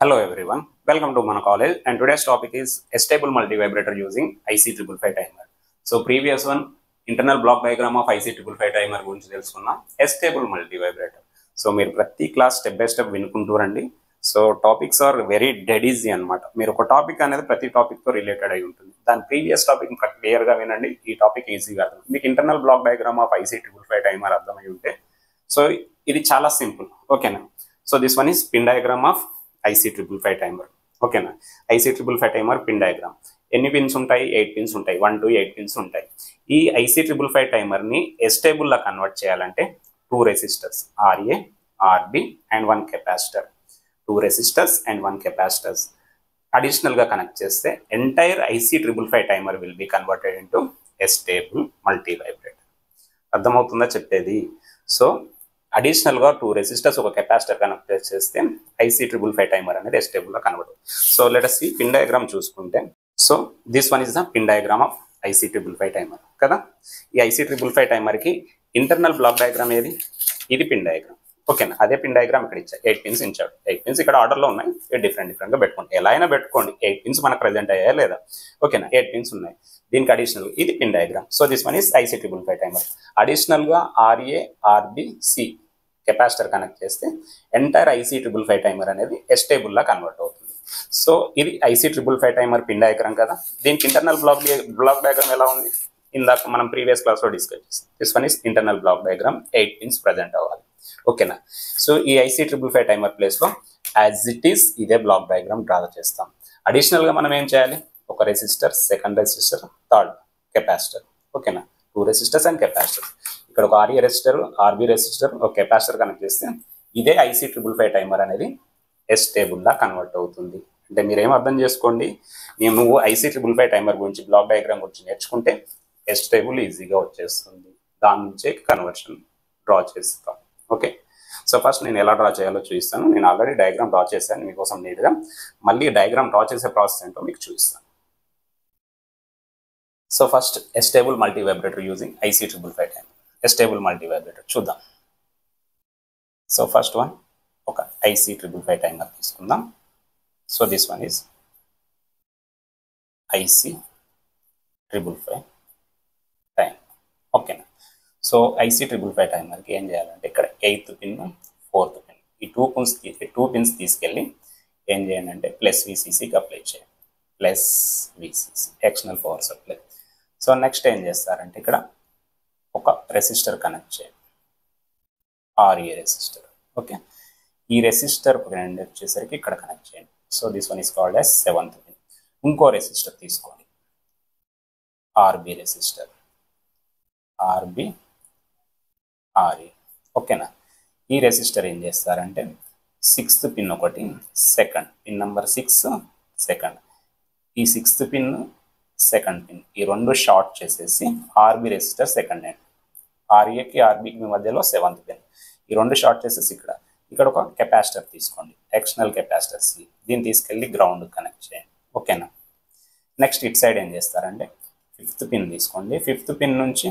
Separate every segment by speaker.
Speaker 1: Hello everyone, welcome to Mana College and today's topic is a stable multivibrator using IC555 timer. So previous one, internal block diagram of IC555 timer గురించి తెలుసుకున్నాం. A stable multivibrator. So మీరు ప్రతి class step by step వినుకుంటూ రండి. So topics are very dead easy అనమాట. మీరు ఒక topic అనేది ప్రతి టాపిక్తో రిలేటెడ్ అయి ఉంటుంది. దాని ప్రీవియస్ టాపిక్ క్లియర్గా వినండి, ఈ టాపిక్ ఈజీగా అర్థం. మీకు internal block diagram of IC555 timer అర్థమై ఉంటే సో ఇది చాలా సింపుల్, ఓకేనా. So this one is pin diagram of IC555 timer, ఓకేనా. IC555 timer pin diagram. ఎన్ని పిన్స్ ఉంటాయి? 8 పిన్స్ ఉంటాయి. 1 to 8 పిన్స్ ఉంటాయి. ఈ IC555 టైమర్ని ఎస్టేబుల్లా కన్వర్ట్ చేయాలంటే 2 resistors RA, RB and 1 capacitor. 2 resistors and 1 capacitors అడిషనల్గా కనెక్ట్ చేస్తే entire IC555 timer will be converted into astable multivibrator. అర్థమవుతుందా చెప్పేది? సో అడిషనల్గా 2 రెసిస్టర్స్ ఒక కెపాసిటర్ కనెక్ట్ చేస్తే IC555 టైమర్ అనేది ఎస్టేబుల్గా convert. So let us see pin diagram చూసుకుంటే, so this one is the pin diagram of IC555 timer కదా. ఈ IC555 టైమర్కి ఇంటర్నల్ బ్లాక్ డయాగ్రామ్ ఏది? ఇది పిన్ డయాగ్రామ్, ఓకేనా. అదే పిన్ డయాగ్రామ్ ఇక్కడ ఇచ్చాడు. 8 పిన్స్ ఇచ్చాడు. 8 పిన్స్ ఇక్కడ ఆర్డర్లో ఉన్నాయి. డిఫరెంట్గా పెట్టుకోండి, ఎలా అయినా పెట్టుకోండి. 8 పిన్స్ మనకు ప్రజెంట్ అయ్యాయా లేదా, ఓకేనా. 8 పిన్స్ ఉన్నాయి. దీనికి అడిషనల్ ఇది pin diagram. So this one is IC555 timer. అడిషనల్గా RA, RB, C capacitor connect చేస్తే ఎంటైర్ IC555 టైమర్ అనేది ఎస్టేబుల్లా కన్వర్ట్ అవుతుంది. సో ఇది IC555 టైమర్ పిన్ డయాగ్రామ్ కదా. దీనికి ఇంటర్నల్ బ్లాక్ డయాగ్రామ్ ఎలా ఉంది? ఇందాక మనం ప్రీవియస్ క్లాస్లో డిస్కస్ చేస్తాం. This one is internal block diagram. 8 pins present అవ్వాలి, ఓకేనా. సో ఈ IC555 టైమర్ ప్లేస్లో యాజ్ ఇట్ ఈస్ ఇదే బ్లాక్ డయాగ్రామ్ డ్రా చేస్తాం. అడిషనల్గా మనం ఏం చేయాలి? ఒక resistor, second resistor, third capacitor, ఓకేనా. 2 రెసిస్టర్స్ అండ్ కెపాసిటర్. ఇక్కడ ఒక RA రెసిస్టర్, RB రెసిస్టర్, ఒక కెపాసిటర్ కనెక్ట్ చేస్తే ఇదే IC555 టైమర్ అనేది ఎస్టేబుల్లా కన్వర్ట్ అవుతుంది. అంటే మీరు ఏం అర్థం చేసుకోండి, నువ్వు IC555 టైమర్ గురించి బ్లాక్ డయాగ్రామ్ గురించి నేర్చుకుంటే ఎస్టేబుల్ ఈజీగా వచ్చేస్తుంది. దాని నుంచే కన్వర్షన్ డ్రా చేస్తాం, ఓకే. సో ఫస్ట్ నేను ఎలా డ్రా చేయాలో చూపిస్తాను. నేను ఆల్రెడీ డయాగ్రామ్ డ్రా చేశాను మీకోసం నీట్గా. మళ్ళీ డయాగ్రామ్ డ్రా చేసే ప్రాసెస్ ఏంటో మీకు చూపిస్తాను. So first astable multivibrator using IC555 timer. Astable multivibrator చూద్దాం. సో ఫస్ట్ వన్ ఒక IC555 టైమర్ తీసుకుందాం. So this one is IC555 timer, ఓకేనా. సో IC555 టైమర్కి ఏం చేయాలంటే ఇక్కడ 8th పిన్, 4th పిన్, ఈ 2 పిన్స్ తీసుకెళ్ళి ఏం చేయండి అంటే ప్లస్ VCCకి అప్లై చేయండి. Plus VCC external power supply. So next ఏం చేస్తారంటే ఇక్కడ ఒక రెసిస్టర్ కనెక్ట్ చేయండి, RA రెసిస్టర్, ఓకే. ఈ రెసిస్టర్ వచ్చేసరికి ఇక్కడ కనెక్ట్ చేయండి. So this one is called as 7th pin. ఇంకో రెసిస్టర్ తీసుకోండి, RB రెసిస్టర్, RB, RA, ఓకేనా. ఈ రెసిస్టర్ ఏం చేస్తారంటే 6th పిన్ ఒకటి, సెకండ్ పిన్ నెంబర్ 6 సెకండ్, ఈ 6th పిన్, సెకండ్ పిన్, ఈ రెండు షార్ట్ చేసేసి RB రెసిస్టర్ సెకండ్ హ్యాండ్, RAకి RBకి మధ్యలో 7th పిన్, ఈ రెండు షార్ట్ చేసేసి ఇక్కడ ఒక కెపాసిటర్ తీసుకోండి, ఎక్స్టర్నల్ కెపాసిటర్ C. దీన్ని తీసుకెళ్ళి గ్రౌండ్ కనెక్ట్ చేయండి, ఓకేనా. నెక్స్ట్ ఇట్ సైడ్ ఏం చేస్తారంటే 5th పిన్ తీసుకోండి. 5th పిన్ నుంచి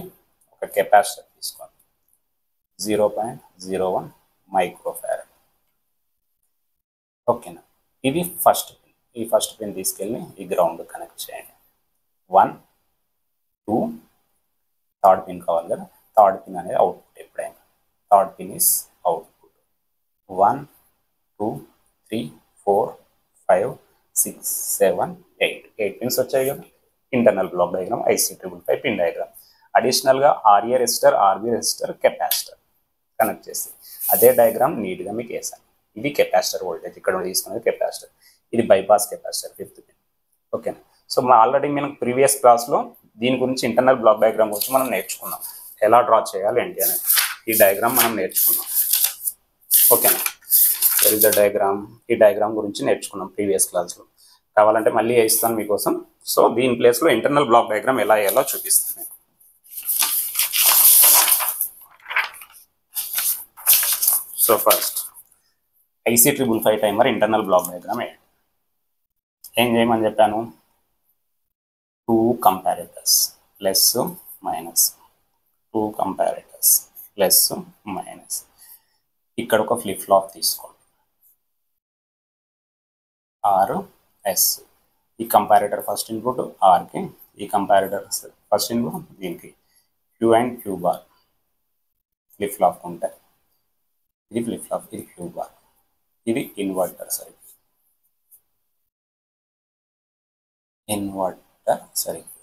Speaker 1: ఒక కెపాసిటర్ తీసుకోండి, 0.01 మైక్రోఫారడ్, ఓకేనా. ఇది ఫస్ట్ పిన్. ఈ ఫస్ట్ పిన్ తీసుకెళ్ళి ఈ గ్రౌండ్ కనెక్ట్ చేయండి. 1, 2, థర్డ్ పిన్ కావాలి కదా. థర్డ్ పిన్ అనేది అవుట్పుట్. ఎప్పుడైనా third pin is output. 1, 2, 3, 4, 5, 6, 7, 8 pins వచ్చాయి కదా. Internal block diagram IC555 pin diagram. అడిషనల్గా RA resistor, RB resistor, capacitor connect చేసి అదే డయాగ్రామ్ నీట్గా మీకు వేసాను. ఇది కెపాసిటర్ వోల్టేజ్, ఇక్కడ తీసుకునేది కెపాసిటర్. ఇది బైపాస్ కెపాసిటర్ 5th పిన్, ఓకేనా. సో ఆల్రెడీ మనం ప్రీవియస్ క్లాస్లో దీని గురించి ఇంటర్నల్ బ్లాక్ డయాగ్రామ్ గురించి మనం నేర్చుకున్నాం, ఎలా డ్రా చేయాలి ఏంటి అనేది. ఈ డయాగ్రామ్ మనం నేర్చుకున్నాం, ఓకేనా. Where is the diagram? ఈ డయాగ్రామ్ గురించి నేర్చుకున్నాం ప్రీవియస్ క్లాస్లో. కావాలంటే మళ్ళీ వేయిస్తాను మీకోసం. సో దీని ప్లేస్లో ఇంటర్నల్ బ్లాక్ డయాగ్రామ్ ఎలా వేయాలో చూపిస్తాను. So first IC555 timer internal block diagram ఏం చేయమని చెప్పాను? 2 కంపారేటర్స్ ప్లస్ మైనస్, 2 కంపారేటర్స్ ప్లస్ మైనస్. ఇక్కడ ఒక ఫ్లిప్ ఫ్లాప్ తీసుకోండి, ఆర్ ఎస్. ఈ కంపారిటర్ ఫస్ట్ ఇన్పుట్ ఆర్కి, ఈ కంపారిటర్ ఫస్ట్ ఇన్పుట్ దీనికి Q and queue bar flip flop ఉంటాయి. ఇది ఫ్లిప్ ఫ్లాప్, ఇది క్యూ బార్, ఇది ఇన్వర్టర్ సర్క్యూట్. Inverter circuit.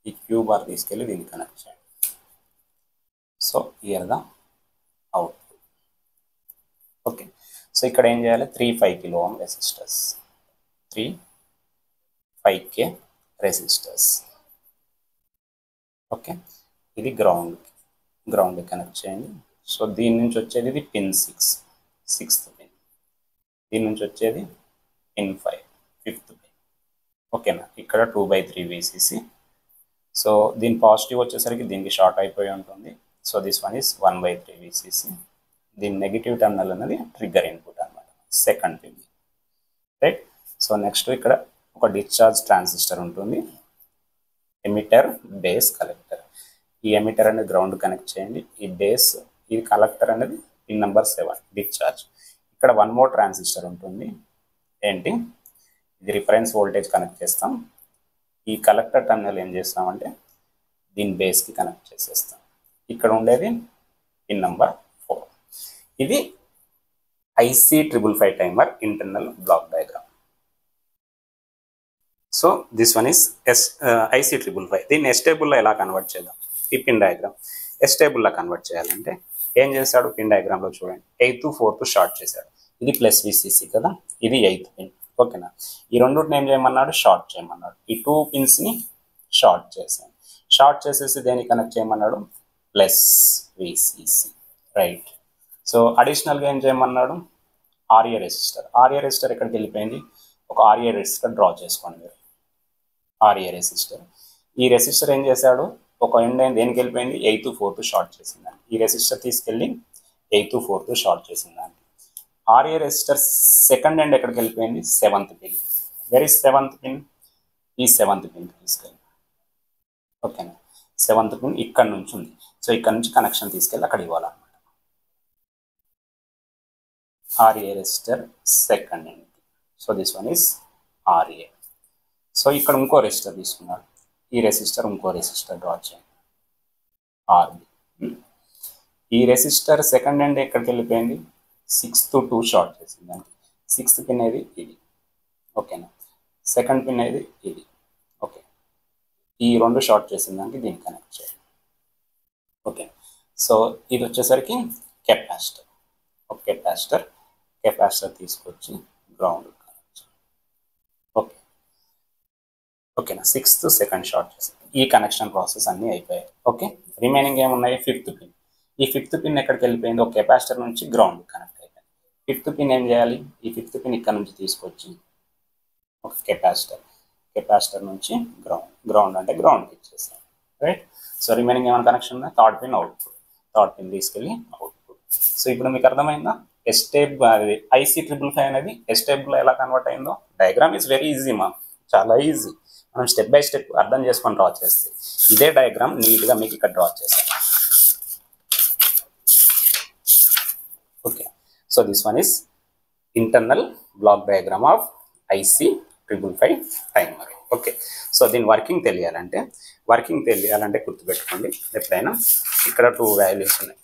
Speaker 1: ఈ క్యూ బార్ తీసుకెళ్ళి దీన్ని కనెక్ట్ చేయండి. So here the output. Okay, so ఇక్కడ ఏం చేయాలి, 3 5 kilo ohm resistors, 3 5K resistors. Okay, ఇది గ్రౌండ్ కనెక్ట్ చేయండి. సో దీని నుంచి వచ్చేది ఇది పిన్ 6, 6th పిన్. దీని నుంచి వచ్చేది పిన్ 5, 5th పిన్. ఓకేనా, ఇక్కడ 2/3 VCC. సో దీని పాజిటివ్ వచ్చేసరికి దీనికి షార్ట్ అయిపోయి ఉంటుంది. So this one is 1/3 VCC. దీని నెగిటివ్ టర్మినల్ అనేది ట్రిగ్గర్ ఇన్పుట్ అనమాట, second pin. Right. So next ఇక్కడ ఒక డిశ్చార్జ్ ట్రాన్సిస్టర్ ఉంటుంది, ఎమిటర్, బేస్, కలెక్టర్. ఈ ఎమిటర్ అనేది గ్రౌండ్ కనెక్ట్ చేయండి. ఈ బేస్, ఈ కలెక్టర్ అనేది పిన్ నెంబర్ 7 డిశ్చార్జ్. ఇక్కడ 1 more ట్రాన్సిస్టర్ ఉంటుంది. ఏంటి, ఇది రిఫరెన్స్ వోల్టేజ్ కనెక్ట్ చేస్తాం. ఈ కలెక్టర్ టర్మినల్ ఏం చేస్తామంటే దీని బేస్కి కనెక్ట్ చేసేస్తాం. ఇక్కడ ఉండేది పిన్ నెంబర్ 4. ఇది IC555 timer internal block diagram. So this one is IC555. దీన్ని ఎస్టేబుల్లో ఎలా కన్వర్ట్ చేద్దాం, ఈ పిన్ డయాగ్రామ్ ఎస్టేబుల్లో కన్వర్ట్ చేయాలంటే ఏం చేస్తాడు, పిన్ డయాగ్రామ్లో చూడండి 8th 4th షార్ట్ చేశాడు. ఇది ప్లస్ VCC కదా, ఇది 8th పిన్. ఓకేనా, ఈ రెండుని ఏం చేయమన్నాడు, షార్ట్ చేయమన్నాడు. ఈ 2 పిన్స్ని షార్ట్ చేసాను. షార్ట్ చేసేసి దేన్ని కనెక్ట్ చేయమన్నాడు, ప్లస్ VCC. రైట్. సో అడిషనల్గా ఏం చేయమన్నాడు, RA రెసిస్టర్. RA రెసిస్టర్ ఎక్కడికి వెళ్ళిపోయింది, ఒక RA రెసిస్టర్ డ్రా చేసుకోండి మీరు. RA రెసిస్టర్, ఈ రెసిస్టర్ ఏం చేశాడు, ఒక ఎండ్ దేనికి వెళ్ళిపోయింది, 8th 4th షార్ట్ చేసిందండి. ఈ రెసిస్టర్ తీసుకెళ్ళి 8th 4th షార్ట్ చేసిందండి. RA రెసిస్టర్ సెకండ్ ఎండ్ ఎక్కడికి వెళ్ళిపోయింది, 7th pin. Very 7th pin, ఈ 7th పిన్ తీసుకెళ్ళి. ఓకేనా, 7th పిన్ ఇక్కడ నుంచి ఉంది. సో ఇక్కడ నుంచి కనెక్షన్ తీసుకెళ్ళి అక్కడ ఇవ్వాలన్నమాట. RA resistor second end. So this one is RA. So ఇక్కడ ఇంకో రెసిస్టర్ తీసుకున్నాడు. ఈ రెసిస్టర్ ఇంకో రెసిస్టర్ డ్రా చేయండి, RB. ఈ రెసిస్టర్ సెకండ్ ఎండ్ ఎక్కడికి వెళ్ళిపోయింది, 6th 2 షార్ట్ చేసిందండి. 6th పిన్ అనేది ఇది. ఓకేనా, సెకండ్ పిన్ అనేది ఇది. ఓకే, ఈ 2 షార్ట్ చేసిందానికి దీన్ని కనెక్ట్ చేయండి. ఓకే, సో ఇది వచ్చేసరికి కెపాసిటర్. ఒక కెపాసిటర్ తీసుకొచ్చి గ్రౌండ్ కనెక్ట్ చేయండి. ఓకే, ఓకేనా, 6th సెకండ్ షార్ట్ చేసింది. ఈ కనెక్షన్ ప్రాసెస్ అన్నీ అయిపోయాయి. ఓకే, రిమైనింగ్ ఏమున్నాయి, 5th పిన్. ఈ 5th పిన్ ఎక్కడికి వెళ్ళిపోయింది, ఒక కెపాసిటర్ నుంచి గ్రౌండ్ కనెక్ట్ అయిపోయింది. 5th పిన్ ఏం చేయాలి, ఈ 5th పిన్ ఇక్కడ నుంచి తీసుకొచ్చి ఒక కెపాసిటర్ నుంచి గ్రౌండ్ అంటే గ్రౌండ్కి ఇచ్చేసాం. రైట్. సో రిమైనింగ్ ఏమైనా కనెక్షన్ ఉందా, third pin output. Third pin తీసుకెళ్ళి అవుట్పుట్. సో ఇప్పుడు మీకు అర్థమైందా, IC555 అనేది ఎస్టేబుల్ ఎలా కన్వర్ట్ అయిందో. డయాగ్రామ్ ఈజ్ వెరీ ఈజీ మా, చాలా ఈజీ. మనం స్టెప్ బై స్టెప్ అర్థం చేసుకొని డ్రా చేస్తే ఇదే డయాగ్రామ్ నీట్గా మీకు ఇక్కడ డ్రా చేస్తాం. Okay, so this one is internal block diagram of IC555 timer. Okay, so దీని వర్కింగ్ తెలియాలంటే గుర్తుపెట్టుకోండి, ఎప్పుడైనా ఇక్కడ 2 వాల్యూస్ ఉన్నాయి.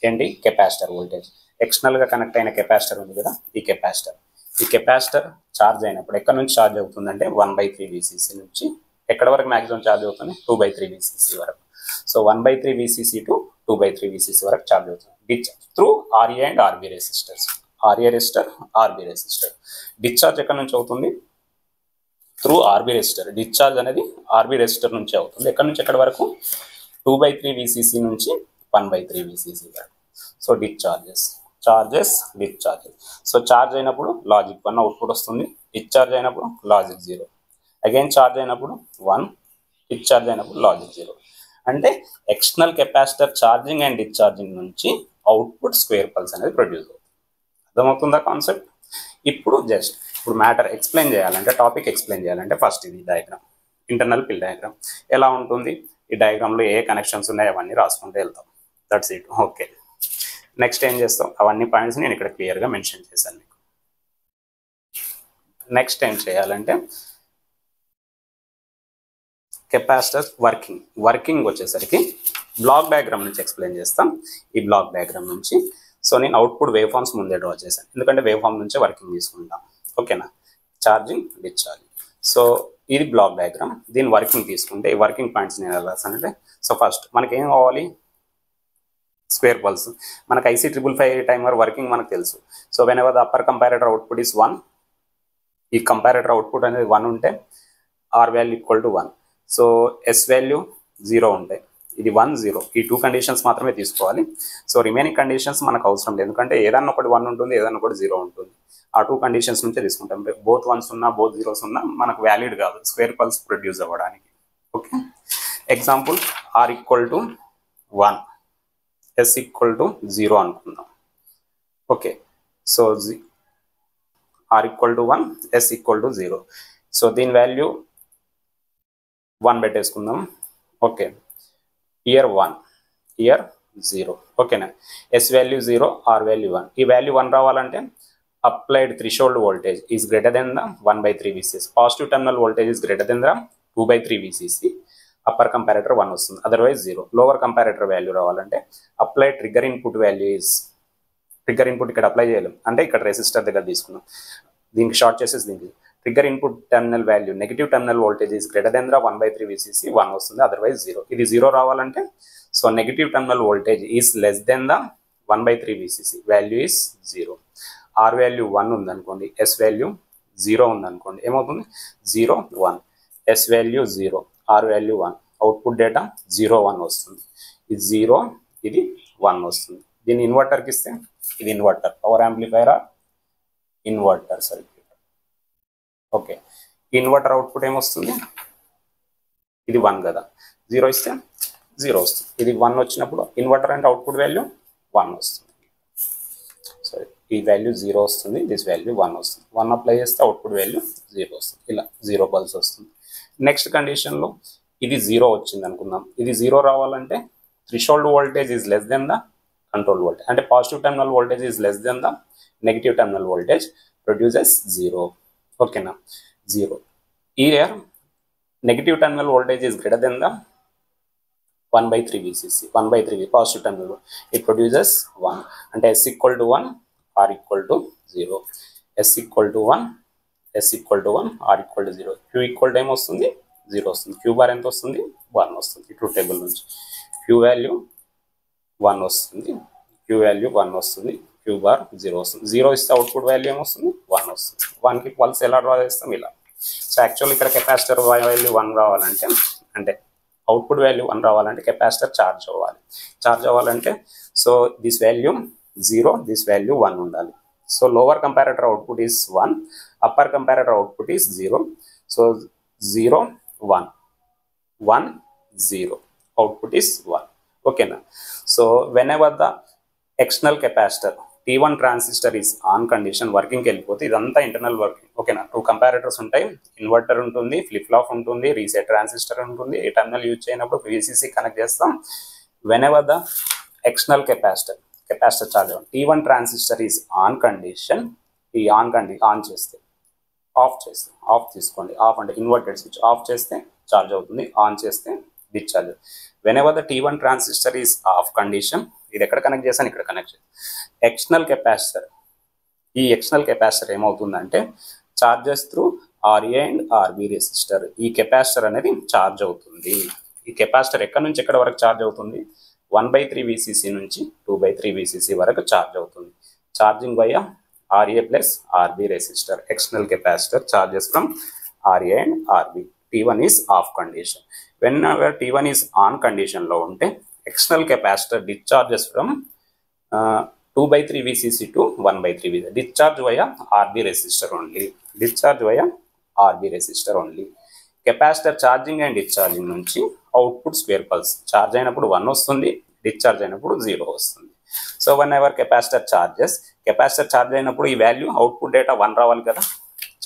Speaker 1: ఏంటి, కెపాసిటర్ వోల్టేజ్, ఎక్స్టర్నల్గా కనెక్ట్ అయిన కెపాసిటర్ ఉంది కదా, ఈ కెపాసిటర్ ఛార్జ్ అయినప్పుడు ఎక్కడ నుంచి ఛార్జ్ అవుతుందంటే 1/3 VCC నుంచి ఎక్కడ వరకు మ్యాక్సిమం ఛార్జ్ అవుతుంది, 2/3 VCC వరకు. సో 1/3 VCC టు 2/3 VCC వరకు ఛార్జ్ అవుతుంది. Discharge through RA and RB resistors. RA resistor, RB resistor. Discharge ఎక్కడ నుంచి అవుతుంది, త్రూ RB రెసిస్టర్. డిశ్చార్జ్ అనేది RB రెసిస్టర్ నుంచి అవుతుంది. ఎక్కడ నుంచి ఎక్కడ వరకు, 2/3 VCC నుంచి 1/3 VCC వరకు. So discharges, discharges. So charge అయినప్పుడు లాజిక్ 1 అవుట్పుట్ వస్తుంది, డిశ్చార్జ్ అయినప్పుడు లాజిక్ 0. అగైన్ ఛార్జ్ అయినప్పుడు 1, డిశ్చార్జ్ అయినప్పుడు లాజిక్ 0. అంటే external capacitor charging and discharging నుంచి అవుట్పుట్ స్క్వేర్ పల్స్ అనేది ప్రొడ్యూస్ అవుతుంది. అర్థమవుతుందా కాన్సెప్ట్? ఇప్పుడు మ్యాటర్ ఎక్స్ప్లెయిన్ చేయాలంటే, టాపిక్ ఎక్స్ప్లెయిన్ చేయాలంటే ఫస్ట్ ఇది డయాగ్రామ్, ఇంటర్నల్ పిన్ డయాగ్రామ్ ఎలా ఉంటుంది, ఈ డయాగ్రామ్లో ఏ కనెక్షన్స్ ఉన్నాయి అవన్నీ రాసుకుంటూ వెళ్తాం. That's it. ఓకే, నెక్స్ట్ ఏం చేస్తాం, అవన్నీ పాయింట్స్ నేను ఇక్కడ క్లియర్గా మెన్షన్ చేశాను మీకు. నెక్స్ట్ ఏం చేయాలంటే కెపాసిటర్ వర్కింగ్ వచ్చేసరికి బ్లాక్ డయాగ్రామ్ నుంచి ఎక్స్ప్లెయిన్ చేస్తాం. ఈ బ్లాక్ డయాగ్రామ్ నుంచి సో నేను అవుట్పుట్ వేవ్ ఫార్మ్స్ ముందే డ్రా చేశాను, ఎందుకంటే వేవ్ ఫార్మ్ నుంచే వర్కింగ్ తీసుకుంటాం. ఓకేనా, ఛార్జింగ్ డిశ్చార్జ్. సో ఇది బ్లాక్ డయాగ్రామ్. దీని వర్కింగ్ తీసుకుంటే ఈ వర్కింగ్ పాయింట్స్ నేను ఎలా రాసానంటే, సో ఫస్ట్ మనకి ఏం కావాలి, స్క్వేర్ పల్స్. మనకు IC555 టైమర్ వర్కింగ్ మనకు తెలుసు. So whenever the upper comparator output is 1, ఈ కంపారేటర్ అవుట్పుట్ అనేది 1 ఉంటే R value equal to 1. So S value 0 ఉంటాయి. ఇది 1 0, ఈ 2 కండిషన్స్ మాత్రమే తీసుకోవాలి. సో రిమైనింగ్ కండిషన్స్ మనకు అవసరం లేదు, ఎందుకంటే ఏదన్నా ఒకటి 1 ఉంటుంది, ఏదన్నా ఒకటి 0 ఉంటుంది. ఆ 2 కండిషన్స్ నుంచే తీసుకుంటాం. బోత్ 1s ఉన్నా బోత్ 0s ఉన్నా మనకు వ్యాలిడ్ కాదు స్క్వేర్ పల్స్ ప్రొడ్యూస్ అవ్వడానికి. Okay, example R equal to 1, S equal to 0 అనుకుందాం. Okay, so R equal to 1, S equal to 0. So దీని వాల్యూ 1 పెట్టేసుకుందాం. Okay, year 1, year 0. ఓకేనా, S వాల్యూ 0, R వాల్యూ 1. ఈ value 1 రావాలంటే applied threshold voltage is greater than the 1/3 VCC. Positive terminal voltage is greater than the 2/3 VCC. Upper comparator 1 వస్తుంది, otherwise 0. Lower comparator value రావాలంటే apply trigger input value is, trigger input ఇక్కడ apply చేయలేం అంటే ఇక్కడ resistor దగ్గర తీసుకున్నాం, దీనికి short చేసేసి దీనికి trigger input terminal value negative terminal voltage is greater than the 1/3 VCC, 1 వస్తుంది, అదర్వైజ్ 0. ఇది 0 రావాలంటే so negative terminal voltage is less than the 1/3 VCC, value is 0. R value 1 ఉందనుకోండి, S వాల్యూ 0 ఉందనుకోండి, ఏమవుతుంది 0 1, S value 0, R value 1, output data 0 1 వస్తుంది. ఇది 0, ఇది 1 వస్తుంది. దీన్ని ఇన్వర్టర్కి ఇస్తే ఇది inverter, power amplifier or inverter circuit. Okay, inverter output ఏమొస్తుంది, ఇది 1 కదా, 0 ఇస్తే 0 వస్తుంది. ఇది 1 వచ్చినప్పుడు ఇన్వర్టర్ అంటే అవుట్పుట్ వాల్యూ 1 వస్తుంది. సో ఈ వాల్యూ 0 వస్తుంది, దిస్ వాల్యూ 1 వస్తుంది. 1 అప్లై చేస్తే అవుట్పుట్ వాల్యూ 0 వస్తుంది. ఇలా 0 పల్స్ వస్తుంది. నెక్స్ట్ కండిషన్లో ఇది 0 వచ్చింది అనుకుందాం. ఇది 0 రావాలంటే threshold voltage is less than the control voltage, అంటే positive terminal voltage is less than the negative terminal voltage, produces 0. ఓకేనా, 0. Here negative terminal voltage is greater than the 1/3 VCC, 1/3 positive terminal, it produces 1. అంటే S equal to 1, R equal to 0. S equal to 1, S equal to 1, R equal to 0. Q equal to ఏమొస్తుంది, 0 వస్తుంది. Q bar ఎంత వస్తుంది, 1 వస్తుంది. Truth table నుంచి Q value 1 వస్తుంది, Q value 1 వస్తుంది, Q bar 0 వస్తుంది. 0 ఇస్తే అవుట్పుట్ వాల్యూ ఏమొస్తుంది, 1 వస్తుంది. 1కి పల్స్ ఎలా డ్రా చేస్తాం, ఇలా. సో యాక్చువల్ ఇక్కడ కెపాసిటర్ వాల్యూ 1 రావాలంటే, అంటే అవుట్పుట్ వాల్యూ 1 రావాలంటే కెపాసిటర్ ఛార్జ్ అవ్వాలి. ఛార్జ్ అవ్వాలంటే so this value 0, this value 1 ఉండాలి. So lower comparator output is 1, upper comparator output is 0. So 0 1 1 0, output is 1. ఓకేనా, so whenever the external capacitor T1 transistor is on condition, వర్కింగ్కి వెళ్ళిపోతే ఇదంతా internal working. ఓకేనా, 2 కంపారేటర్స్ ఉంటాయి, inverter ఉంటుంది, flip flop ఉంటుంది, reset transistor ఉంటుంది. ఏ టర్మినల్ యూజ్ చేయనప్పుడు VCC కనెక్ట్ చేస్తాం. When ever the external capacitor charge T1 transistor is on condition, ఈ ఆన్ చేస్తే, ఆఫ్ తీసుకోండి, ఆఫ్ అంటే ఇన్వర్టెడ్ స్విచ్, ఆఫ్ చేస్తే ఛార్జ్ అవుతుంది, ఆన్ చేస్తే discharge. When ever the T1 transistor is of condition, ఇది ఎక్కడ కనెక్ట్ చేస్తాను, ఇక్కడ కనెక్ట్ చేస్తాను. ఎక్స్టర్నల్ కెపాసిటర్, ఈ ఎక్స్టర్నల్ కెపాసిటర్ ఏమవుతుందంటే charges through RA and RB resistor. ఈ కెపాసిటర్ అనేది ఛార్జ్ అవుతుంది. ఈ కెపాసిటర్ ఎక్కడ నుంచి ఎక్కడ వరకు ఛార్జ్ అవుతుంది, 1/3 VCC నుంచి 2/3 VCC వరకు ఛార్జ్ అవుతుంది. Charging via RA plus RB resistor. External capacitor charges from RA and RB. T1 is of condition. When ever T1 is on కండిషన్లో ఉంటే external capacitor discharges from 2/3 VCC to 1/3 VCC. Discharge via RB resistor only. Discharge via RB resistor only. Capacitor charging and discharging నుంచి output square pulse. Charge అయినప్పుడు 1 వస్తుంది, discharge అయినప్పుడు 0 వస్తుంది. So whenever capacitor charges, capacitor charge అయినప్పుడు ఈ value output data 1 రావాలి కదా,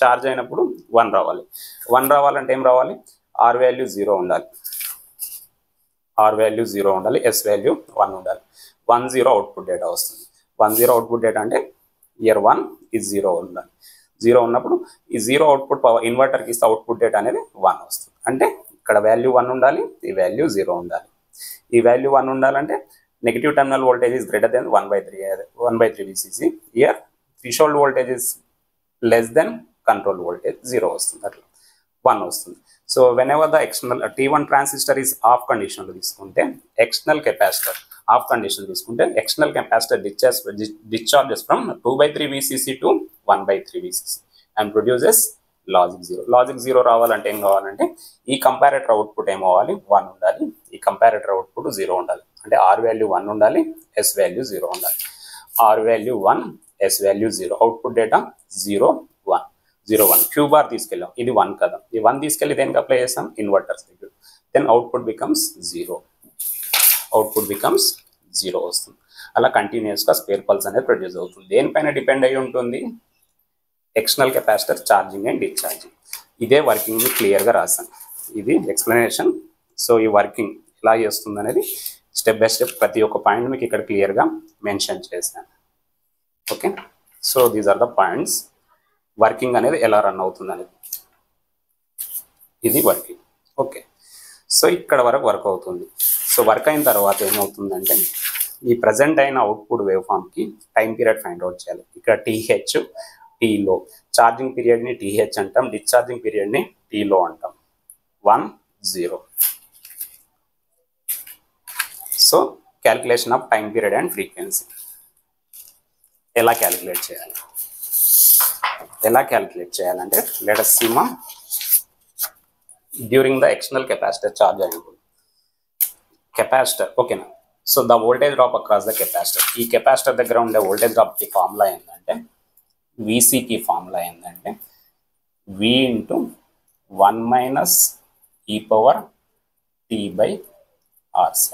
Speaker 1: charge అయినప్పుడు 1 రావాలి. 1 రావాలంటే ఏం రావాలి, R వాల్యూ 0 ఉండాలి, R వాల్యూ 0 ఉండాలి, S వాల్యూ 1 ఉండాలి. 1 0 అవుట్పుట్ డేటా వస్తుంది. 1 0 అవుట్పుట్ డేటా అంటే ఇయర్ 1 is 0 ఉండాలి. 0 ఉన్నప్పుడు ఈ 0 అవుట్పుట్ పవర్ ఇన్వర్టర్కి ఇస్తే అవుట్పుట్ డేటా అనేది 1 వస్తుంది. అంటే ఇక్కడ వాల్యూ 1 ఉండాలి, ఈ వాల్యూ 0 ఉండాలి. ఈ వాల్యూ 1 ఉండాలంటే negative terminal voltage is greater than 1/3 VCC. Here threshold voltage is less than control voltage 0 వస్తుంది, అట్లా 1 వస్తుంది. So whenever the external T1 transistor is of కండిషన్లో తీసుకుంటే, ఎక్స్టర్నల్ కెపాసిటర్ ఆఫ్ కండిషన్ తీసుకుంటే external capacitor discharges from 2/3 VCC to 1/3 VCC and produces logic 0. Logic 0 రావాలంటే ఏం కావాలంటే ఈ కంపారేటర్ అవుట్పుట్ ఏమవ్వాలి, 1 ఉండాలి, ఈ కంపారేటర్ అవుట్పుట్ 0 ఉండాలి. అంటే ఆర్ వాల్యూ 1 ఉండాలి, ఎస్ వాల్యూ 0 ఉండాలి. R value 1, S value 0, output data 0 1 0 1. Q bar తీసుకెళ్ళాం, ఇది 1 కదా, ఈ 1 తీసుకెళ్ళి దేనికి అప్లై చేస్తాం, ఇన్వర్టర్స్ దగ్గర. Then output becomes 0, output becomes 0 వస్తుంది. అలా కంటిన్యూస్గా స్పేర్ పల్స్ అనేది ప్రొడ్యూస్ అవుతుంది. దేనిపైన డిపెండ్ అయి ఉంటుంది, external capacitor charging and discharging. ఇదే వర్కింగ్ క్లియర్గా రాశాను, ఇది ఎక్స్ప్లెనేషన్. సో ఈ వర్కింగ్ ఎలా చేస్తుంది అనేది స్టెప్ బై స్టెప్ ప్రతి ఒక్క పాయింట్ మీకు ఇక్కడ క్లియర్గా మెన్షన్ చేశాను. Okay, so these are the points. Working అనేది ఎలా రన్ అవుతుంది అనేది, ఇది వర్కింగ్. ఓకే, సో ఇక్కడ వరకు వర్క్ అవుతుంది. సో వర్క్ అయిన తర్వాత ఏమవుతుందంటే, ఈ ప్రజెంట్ అయిన అవుట్పుట్ వేవ్ ఫామ్కి టైం పీరియడ్ ఫైండ్ అవుట్ చేయాలి. ఇక్కడ TH, Tలో, ఛార్జింగ్ పీరియడ్ని TH అంటాం, డిశ్చార్జింగ్ పీరియడ్ని Tలో అంటాం. 1 0. So calculation of time period and frequency ఎలా క్యాలిక్యులేట్ చేయాలంటే let us see ma during the external capacitor charge అయినప్పుడు కెపాసిటర్, ఓకేనా. So the voltage drop across the capacitor, ఈ కెపాసిటర్ దగ్గర ఉండే వోల్టేజ్ డ్రాప్కి ఫార్ములా ఏంటంటే, VCకి ఫార్ములా ఏంటంటే V × 1 - e⁻t/RC.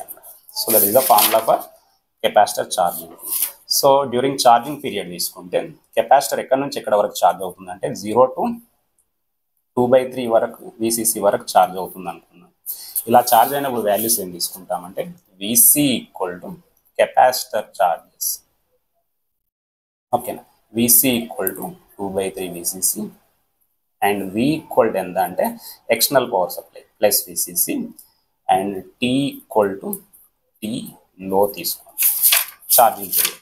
Speaker 1: So that is the formula for capacitor charging. So during charging period తీసుకుంటే కెపాసిటర్ ఎక్కడి నుంచి ఎక్కడ వరకు ఛార్జ్ అవుతుందంటే 0 to 2/3 వరకు VCC వరకు ఛార్జ్ అవుతుంది అనుకున్నాం. ఇలా ఛార్జ్ అయినప్పుడు వాల్యూస్ ఏం తీసుకుంటామంటే, VC = కెపాసిటర్ ఛార్జెస్, ఓకేనా. VC = 2/3 VCC అండ్ V = ఎంత అంటే external power supply plus VCC and T = T లో తీసుకోండి ఛార్జింగ్ పీరియడ్.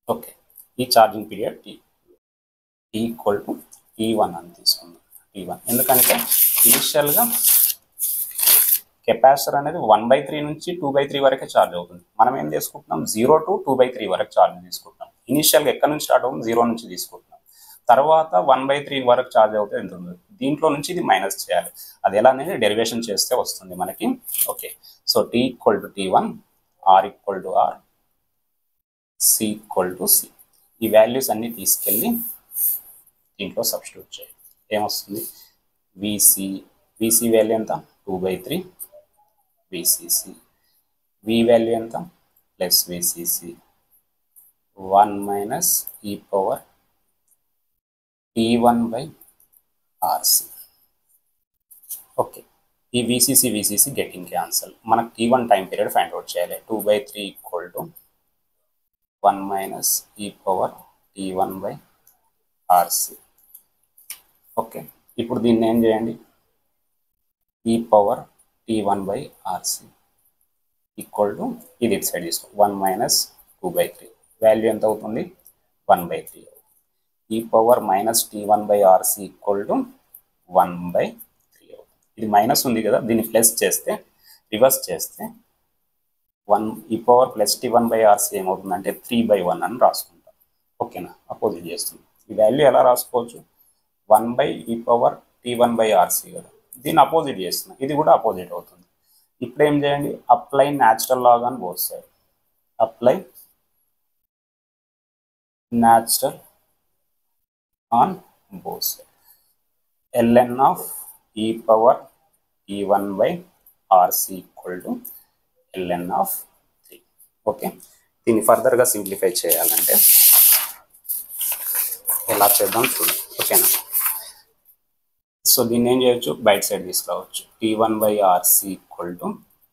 Speaker 1: ఓకే, ఈ ఛార్జింగ్ పీరియడ్ T = T1 అని తీసుకుందాం. T1 ఎందుకంటే ఇనిషియల్గా కెపాసిటర్ అనేది 1/3 నుంచి 2/3 వరకే ఛార్జ్ అవుతుంది. మనం ఏం తీసుకుంటున్నాం, 0 to 2/3 వరకు ఛార్జ్ తీసుకుంటున్నాం. ఇనిషియల్గా ఎక్కడి నుంచి స్టార్ట్ అవుతుంది, 0 నుంచి తీసుకుంటున్నాం. తర్వాత 1/3 వరకు ఛార్జ్ అవుతే ఎంత ఉంది, దీంట్లో నుంచి ఇది మైనస్ చేయాలి. అది ఎలా అనేది డెరివేషన్ చేస్తే వస్తుంది మనకి. Okay, so T = T1, R = R, C = C. ఈ వాల్యూస్ అన్ని తీసుకెళ్ళి దీంట్లో సబ్స్టిట్యూట్ చేయాలి. ఏమొస్తుంది, VC వాల్యూ ఎంత, 2/3 VCC, V వాల్యూ ఎంత ప్లస్ VCC, 1 - e⁻t1/RC. ఓకే, ఈ VCC గెటింగ్ క్యాన్సల్. మనకు T1 time period find out చేయాలి. 2/3 = 1 - e⁻t1/RC. ఓకే, ఇప్పుడు దీన్ని ఏం చేయండి, e⁻t1/RC = ఇది ఇటు సైడ్ తీసుకో, 1 - 2/3 వాల్యూ ఎంత అవుతుంది, 1/3. e⁻t1/RC = 1/3 అవుతుంది. ఇది మైనస్ ఉంది కదా, దీన్ని ప్లస్ చేస్తే, రివర్స్ చేస్తే 1 e⁻+t1/RC ఏమవుతుందంటే 3/1 అని రాసుకుంటాం. ఓకేనా, అపోజిట్ చేస్తుంది. ఈ వాల్యూ ఎలా రాసుకోవచ్చు, 1/e⁻t1/RC కదా, దీన్ని అపోజిట్ చేస్తున్నాం, ఇది కూడా అపోజిట్ అవుతుంది. ఇప్పుడు ఏం చేయండి, apply natural log on both side, apply natural on both side. ln of e⁻t1/RC = ln of 3. Okay, దీన్ని ఫర్దర్గా సింప్లిఫై చేయాలంటే ఎలా చేద్దాం చూడండి. ఓకేనా, సో దీన్ని ఏం చేయొచ్చు, బయట సైడ్ తీసుకురావచ్చు. T1/RC =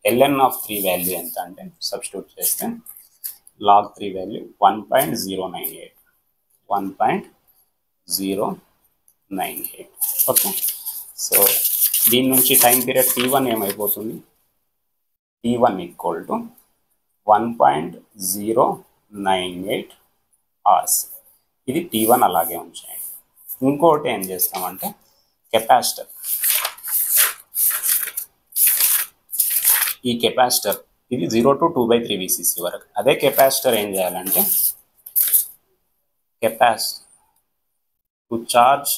Speaker 1: ln of 3 వాల్యూ ఎంత అంటే సబ్స్టిట్యూట్ చేస్తే log 3 value 1.098. 1.098. ఓకే, సో దీని నుంచి టైం పీరియడ్ T1 ఏమైపోతుంది, T1 ఈక్వల్ టు 1.098 hours. ఇది T1 అలాగే ఉంచేయండి. ఇంకోటి ఏం చేస్తామంటే కెపాసిటర్, ఈ కెపాసిటర్ ఇది 0 to 2/3 VCC వరకు. అదే కెపాసిటర్ ఏం చేయాలంటే capacitor to charge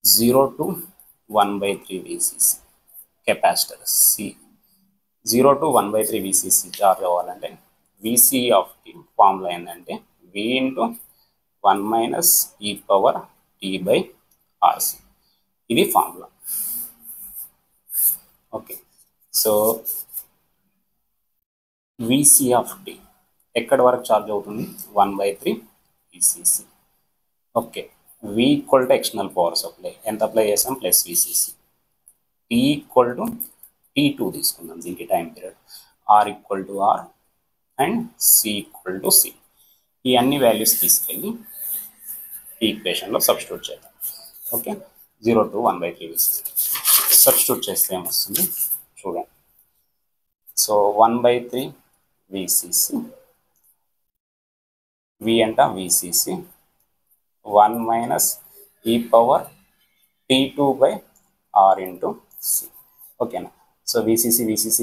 Speaker 1: 0 to 1/3 VCC capacitor C 0 to 1/3 VCC charge అవ్వాలంటే VC ఆఫ్ T ఫార్ములా ఏంటంటే V into 1 minus E power T/RC. ఇది formula. Okay, so VC of T ఎక్కడి వరకు ఛార్జ్ అవుతుంది, 1/3 VCC. Okay, V equal to external power supply ఎంత apply చేసాం, plus VCC. T equal to T2 తీసుకుందాం దీనికి time period. R equal to R and C equal to C. ఈ అన్ని values తీసుకెళ్ళి ఈ ఈక్వేషన్లో సబ్స్టిట్యూట్ చేద్దాం. ఓకే, 0 to 1/3 VCC సబ్స్టిట్యూట్ చేస్తే ఏమొస్తుంది చూడండి. సో 1/3 VCC, V అంట VCC, 1 minus E power T2/R into C. ఓకేనా, so VCC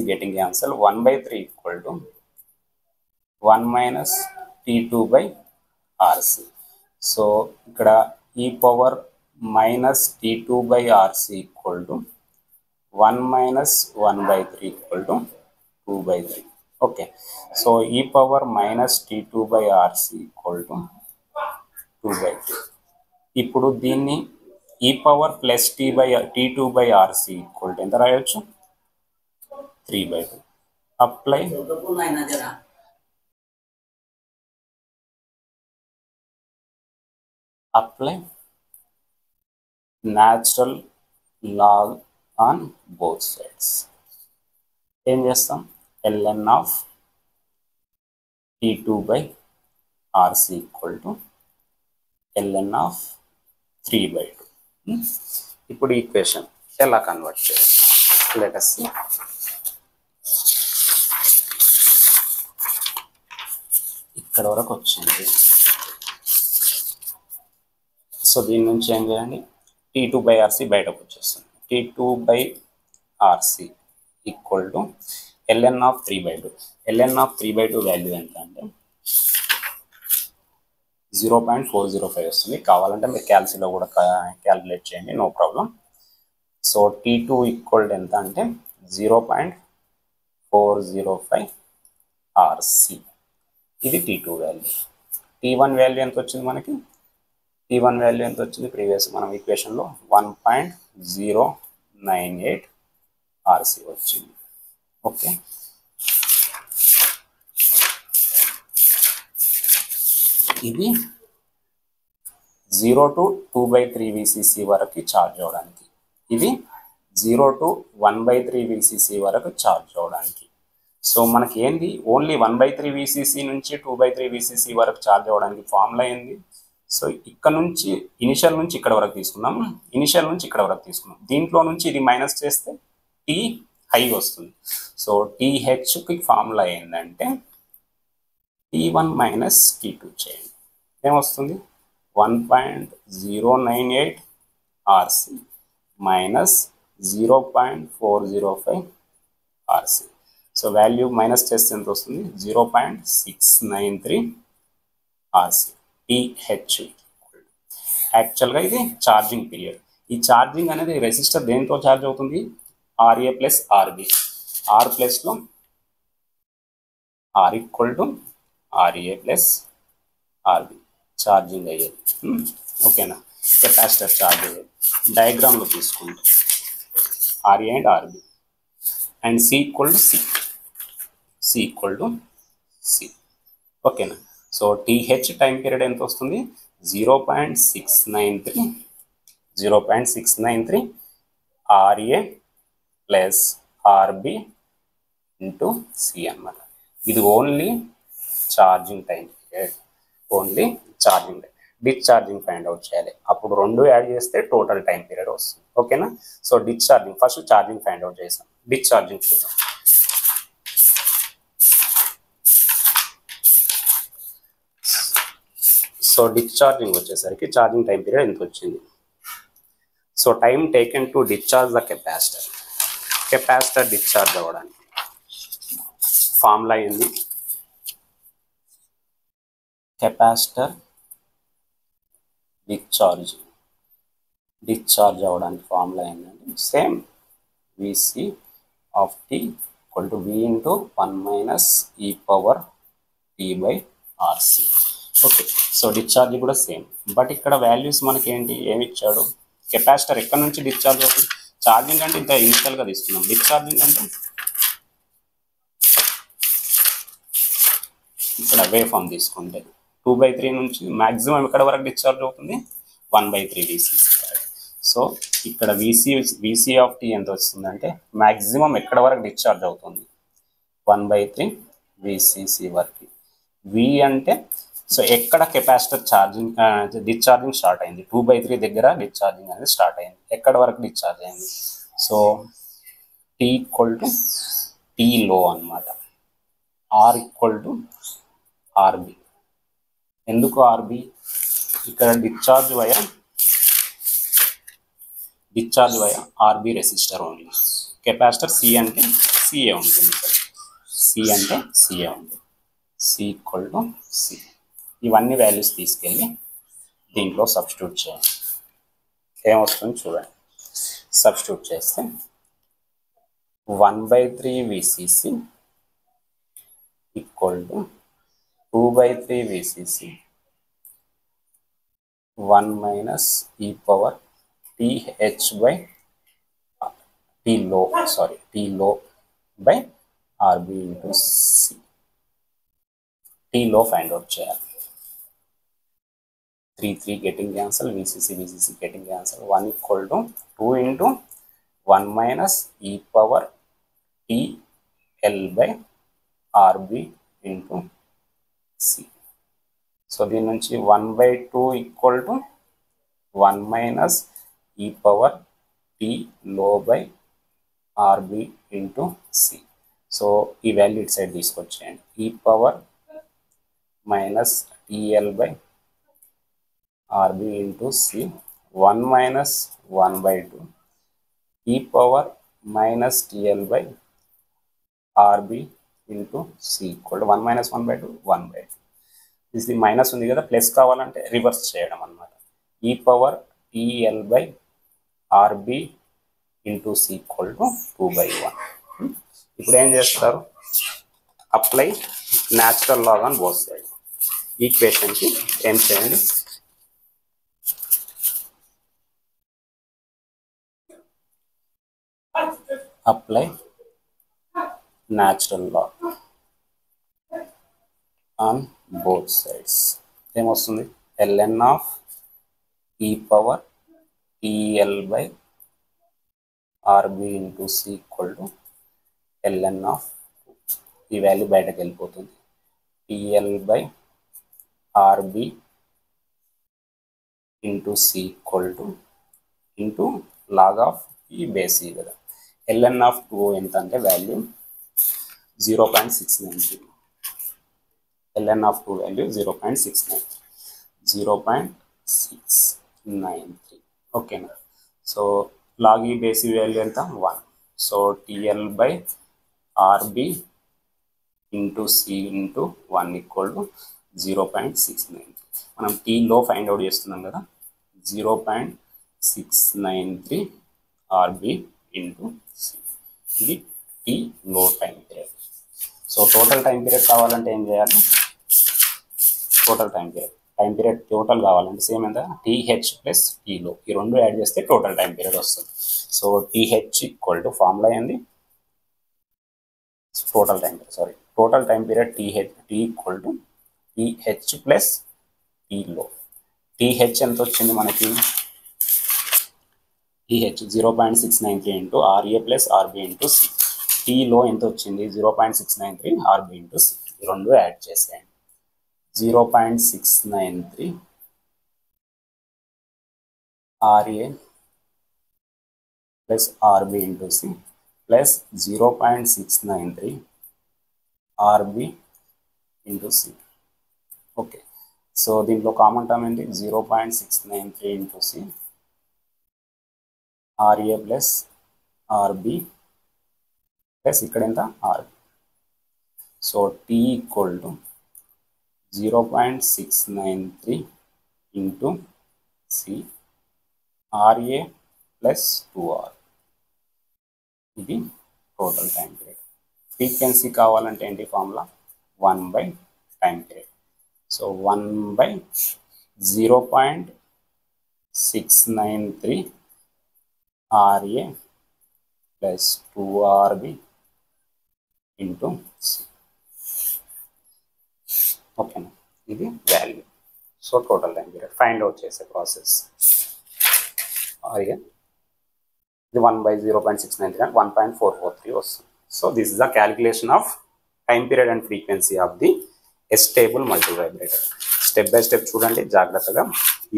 Speaker 1: getting the answer 1/3 equal to 1 minus T2/RC. సో ఇక్కడ E power minus T2/RC equal to 1 minus 1/3 equal to 2/3. ఓకే, సో E power minus T2/RC equal to 2/3. ఇప్పుడు దీన్ని E power plus T2/RC equal to ఎంత రాయొచ్చు, 3/2. Apply natural log on both sides. ఏం చేస్తాం, ln of T2/RC equal to ln ఆఫ్ 3/2. ఇప్పుడు ఈక్వేషన్ ఎలా కన్వర్ట్ చేయాలి, లెట్ us see. ఇక్కడ వరకు వచ్చింది. సో దీని నుంచి ఏం చేయండి, T2/RC బయటకు వచ్చేస్తుంది. T2/RC ఈక్వల్ టు ln ఆఫ్ 3/2. ln ఆఫ్ 3/2 వాల్యూ ఎంత అంటే 0.405 వస్తుంది. కావాలంటే మీరు క్యాల్సిలో కూడా క్యాల్కులేట్ చేయండి, no problem. So T2 equal ఎంత అంటే 0.405 RC. ఇది T2 వాల్యూ. T1 వాల్యూ ఎంత వచ్చింది మనకి, T1 వాల్యూ ఎంత వచ్చింది, ప్రీవియస్ మనం ఈక్వేషన్లో 1.098 RC వచ్చింది. ఓకే, ఇది 0 to 2/3 VCC వరకు ఛార్జ్ అవ్వడానికి, ఇది 0 to 1/3 VCC వరకు ఛార్జ్ అవ్వడానికి. సో మనకి ఏంది, ఓన్లీ 1/3 VCC నుంచి 2/3 VCC వరకు ఛార్జ్ అవ్వడానికి ఫార్ములా ఏంది. సో ఇక్కడ నుంచి ఇనిషియల్ నుంచి ఇక్కడ వరకు తీసుకున్నాం, ఇనిషియల్ నుంచి ఇక్కడ వరకు తీసుకున్నాం. దీంట్లో నుంచి ఇది మైనస్ చేస్తే T హై వస్తుంది. సో THకి ఫార్ములా ఏంటంటే T1 మైనస్ T2 చేయండి, ఏమొస్తుంది 1.098 RC minus 0.405 RC. So value minus చేస్తే ఎంత వస్తుంది, 0.693 RC. TH యాక్చువల్గా ఇది ఛార్జింగ్ పీరియడ్. ఈ ఛార్జింగ్ అనేది రెసిస్టర్ దేంతో ఛార్జ్ అవుతుంది, RA ప్లస్ RB. R ప్లస్లో R equal to RA plus RB charging అయ్యేది. ఓకేనా, కెపాసిటర్ ఛార్జ్ అయ్యేది. డయాగ్రామ్లో తీసుకుంటే RA and RB and C equal to C equal to C. ఓకేనా, సో TH టైం పీరియడ్ ఎంత వస్తుంది, 0.693 RA plus RB into C అన్నమాట. ఇది only charging time period, only charging time. Discharging find out చేయాలి, అప్పుడు రెండు యాడ్ చేస్తే total time period వస్తుంది. ఓకేనా? So discharging first charging find out చేసాం, డిశ్చార్జింగ్ చూద్దాం. సో డిశ్చార్జింగ్ వచ్చేసరికి ఛార్జింగ్ టైం పీరియడ్ ఎంత వచ్చింది. So time taken to discharge the capacitor, capacitor discharge అవ్వడానికి ఫార్ములా ఏంది? కెపాసిటర్ డిశ్చార్జ్ అవ్వడానికి ఫార్ములా ఏంటంటే same VC of T equal to V into 1 minus e power T by RC. Okay, so discharge కూడా same, but ఇక్కడ values మనకి ఏంటి, ఏమి ఇచ్చాడు? కెపాసిటర్ ఎక్కడి నుంచి డిశ్చార్జ్ అవుతుంది? ఛార్జింగ్ అంటే ఇంత ఇనిషియల్గా తీసుకున్నాం, డిశ్చార్జింగ్ అంటే ఇక్కడ వే ఫామ్ తీసుకుంటే 2/3 నుంచి మ్యాక్సిమం ఎక్కడ వరకు డిశ్చార్జ్ అవుతుంది? 1/3 విసిసి. సో ఇక్కడ విసి ఆఫ్ టీ ఎంత వస్తుందంటే మ్యాక్సిమం ఎక్కడ వరకు డిశ్చార్జ్ అవుతుంది? 1/3 విసిసి వరకు. వి అంటే సో ఎక్కడ కెపాసిటర్ ఛార్జింగ్ డిశ్చార్జింగ్ స్టార్ట్ అయింది? 2/3 దగ్గర డిశ్చార్జింగ్ అనేది స్టార్ట్ అయింది. ఎక్కడ వరకు డిశ్చార్జ్ అయింది? So T equal to T low అనమాట. R equal to RB. ఎందుకు ఆర్బి? ఇక్కడ discharge via RB resistor only. Capacitor C అంటే సిఏ ఉంటుంది, సి అంటే సిఏ ఉంటుంది. C equal to C. ఇవన్నీ వాల్యూస్ తీసుకెళ్ళి దీంట్లో సబ్స్టిట్యూట్ చేయాలి. ఏమొస్తుంది చూడండి. సబ్స్టిట్యూట్ చేస్తే 1/3 VCC equal to 2/3 VCC 1 minus e power TH by T low by RB into C. T low find out చేయాలి. 3 getting cancel, VCC getting cancel. 1 equal to 2 into 1 minus e power t L by RB into C. So దీని నుంచి 1/2 equal to 1 minus e power t low by RB into C. So ఈ value ఇటు side తీసుకొచ్చేయండి. e power minus TL by RB into C. 1 minus 1/2 e power minus TL by RB into C equal to 1 minus 1/2 1/2. ఇది minus ఉంది కదా, plus కావాలంటే reverse చేయడం అన్నమాట. e power TL by RB into C equal to 2/1. ఇప్పుడు ఏం చేస్తారు? Apply natural log on both side. ఈక్వేషన్కి ఏం చేయండి? Apply natural log on both sides. ఏమొస్తుంది? ln of e power TL by RB into C equal to ln of, ఈ వాల్యూ బయటకు వెళ్ళిపోతుంది, TL by RB into C equal to into log of e base e కదా. ln of 2 ఎంత అంటే value 0.693. ln of 2 value 0.693. ఓకేనా? So log ఈ base value ఎంత? 1. So TL by RB into C into 1 equal to 0.693. మనం tea low find out చేస్తున్నాం కదా, 0.693 RB into C. ఇది T low time period. So total time period కావాలంటే ఏం చేయాలి? టోటల్ టైం పీరియడ్ టోటల్ కావాలంటే సేమ్ ఎంత? TH ప్లస్ టీలో ఈ రెండు యాడ్ చేస్తే టోటల్ టైం పీరియడ్ వస్తుంది. So TH equal to formula ఏంది? Total time period T equal to TH plus T low. TH ఎంత వచ్చింది మనకి? TH 0.693 into RA plus RB into C. టీలో ఎంత వచ్చింది 0.693 ఆర్బి ఇంటూ సి, ఈ రెండు యాడ్ చేసేయండి. 0.693 RA plus RB into C plus 0.693 RB into C. Okay, so దీంట్లో కామన్ టర్మ్ ఏంటి 0.693 into C RA plus RB plus ఇక్కడ ఎంత RB. So T equal to 0.693 into C RA plus 2R. ఇది total time period. Frequency కావాలంటే ఏంటి formula 1/టైం period. So 1/0.693 RA plus 2RB into C. ఓకేనా, ఇది value. So total time period find out చేసే process. ఇది 1/0.693 and 1.443 వస్తుంది. So this is the calculation of time period and frequency of the astable multivibrator. Step by step చూడండి, జాగ్రత్తగా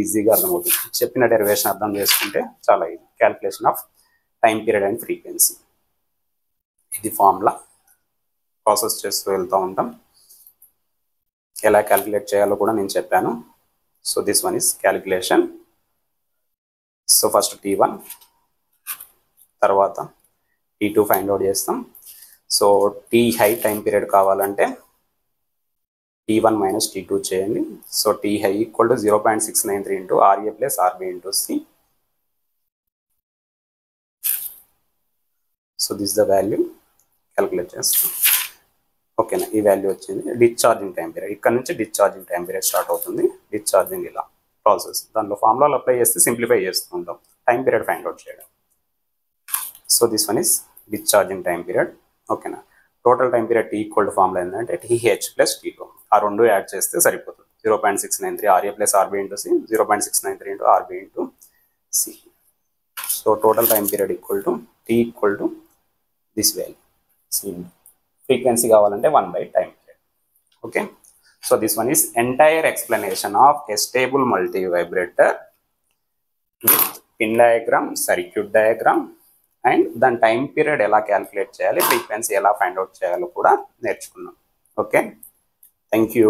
Speaker 1: ఈజీగా అర్థమవుతుంది. చెప్పిన డెరివేషన్ అర్థం చేసుకుంటే చాలా easy. Calculation of time period and frequency, ఇది ఫార్ములా ప్రాసెస్ చేస్తూ వెళ్తూ ఉంటాం. ఎలా క్యాలిక్యులేట్ చేయాలో కూడా నేను చెప్పాను. So this one is calculation. So first T1, తర్వాత T2 ఫైండ్ అవుట్ చేస్తాం. So T high time period కావాలంటే T1 మైనస్ T2 చేయండి. So T high equal to 0.693 into RA plus RB into C. So this the value calculate చేస్తాం. ఓకేనా, ఈ value వచ్చింది. Discharging time period, ఇక్కడ నుంచి discharging time period start అవుతుంది. Discharging ఇలా ప్రాసెస్, దాంట్లో ఫార్ములాలు అప్లై చేస్తే సింప్లిఫై చేస్తూ ఉంటాం టైం పీరియడ్ ఫైండ్ అవుట్ చేయడం. So this one is discharging time period. ఓకేనా, total time period T equal to formula ఏంటంటే TH ప్లస్ T2, ఆ రెండు యాడ్ చేస్తే సరిపోతుంది. 0.693 RA plus RB into C, 0.693 into RB into C. So total time period equal to T equal to this value C. Frequency కావాలంటే 1/టైం period. Okay, so this one is entire explanation of a stable multivibrator with pin diagram, circuit diagram and దాని time period ఎలా calculate చేయాలి, frequency ఎలా find out చేయాలో కూడా నేర్చుకున్నాం. Okay, thank you.